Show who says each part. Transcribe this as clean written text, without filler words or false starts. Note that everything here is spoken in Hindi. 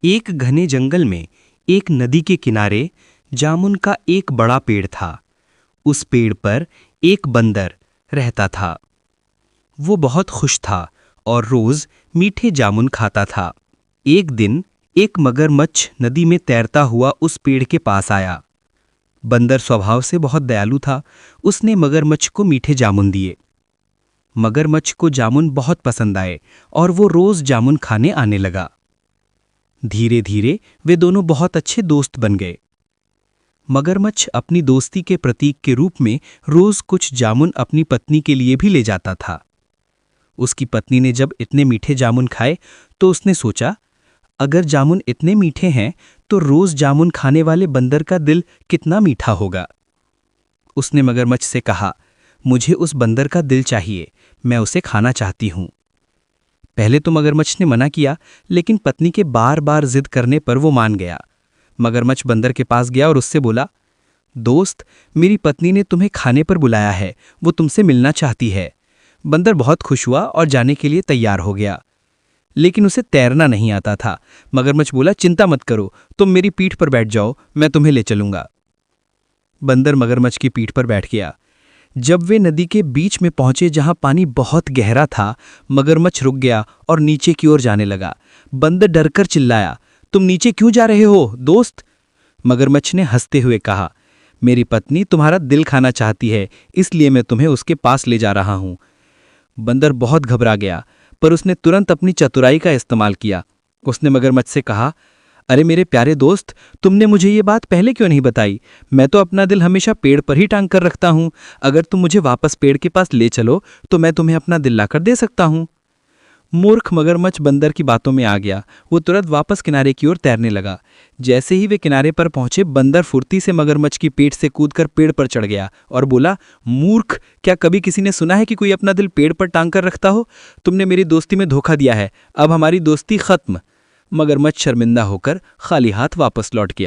Speaker 1: एक घने जंगल में एक नदी के किनारे जामुन का एक बड़ा पेड़ था। उस पेड़ पर एक बंदर रहता था। वो बहुत खुश था और रोज मीठे जामुन खाता था। एक दिन एक मगरमच्छ नदी में तैरता हुआ उस पेड़ के पास आया। बंदर स्वभाव से बहुत दयालु था। उसने मगरमच्छ को मीठे जामुन दिए। मगरमच्छ को जामुन बहुत पसंद आए और वो रोज जामुन खाने आने लगा। धीरे धीरे वे दोनों बहुत अच्छे दोस्त बन गए। मगरमच्छ अपनी दोस्ती के प्रतीक के रूप में रोज कुछ जामुन अपनी पत्नी के लिए भी ले जाता था। उसकी पत्नी ने जब इतने मीठे जामुन खाए तो उसने सोचा, अगर जामुन इतने मीठे हैं तो रोज जामुन खाने वाले बंदर का दिल कितना मीठा होगा। उसने मगरमच्छ से कहा, मुझे उस बंदर का दिल चाहिए, मैं उसे खाना चाहती हूं। पहले तो मगरमच्छ ने मना किया, लेकिन पत्नी के बार बार जिद करने पर वो मान गया। मगरमच्छ बंदर के पास गया और उससे बोला, दोस्त, मेरी पत्नी ने तुम्हें खाने पर बुलाया है, वो तुमसे मिलना चाहती है। बंदर बहुत खुश हुआ और जाने के लिए तैयार हो गया, लेकिन उसे तैरना नहीं आता था। मगरमच्छ बोला, चिंता मत करो, तुम मेरी पीठ पर बैठ जाओ, मैं तुम्हें ले चलूंगा। बंदर मगरमच्छ की पीठ पर बैठ गया। जब वे नदी के बीच में पहुंचे जहां पानी बहुत गहरा था, मगरमच्छ रुक गया और नीचे की ओर जाने लगा। बंदर डरकर चिल्लाया, तुम नीचे क्यों जा रहे हो दोस्त? मगरमच्छ ने हंसते हुए कहा, मेरी पत्नी तुम्हारा दिल खाना चाहती है, इसलिए मैं तुम्हें उसके पास ले जा रहा हूं। बंदर बहुत घबरा गया, पर उसने तुरंत अपनी चतुराई का इस्तेमाल किया। उसने मगरमच्छ से कहा, अरे मेरे प्यारे दोस्त, तुमने मुझे ये बात पहले क्यों नहीं बताई? मैं तो अपना दिल हमेशा पेड़ पर ही टांग कर रखता हूं। अगर तुम मुझे वापस पेड़ के पास ले चलो तो मैं तुम्हें अपना दिल लाकर दे सकता हूं। मूर्ख मगरमच्छ बंदर की बातों में आ गया। वो तुरंत वापस किनारे की ओर तैरने लगा। जैसे ही वे किनारे पर पहुंचे, बंदर फुर्ती से मगरमच्छ की पेट से कूदकर पेड़ पर चढ़ गया और बोला, मूर्ख, क्या कभी किसी ने सुना है कि कोई अपना दिल पेड़ पर टांग कर रखता हो? तुमने मेरी दोस्ती में धोखा दिया है, अब हमारी दोस्ती खत्म। मगरमच्छ शर्मिंदा होकर खाली हाथ वापस लौट गया।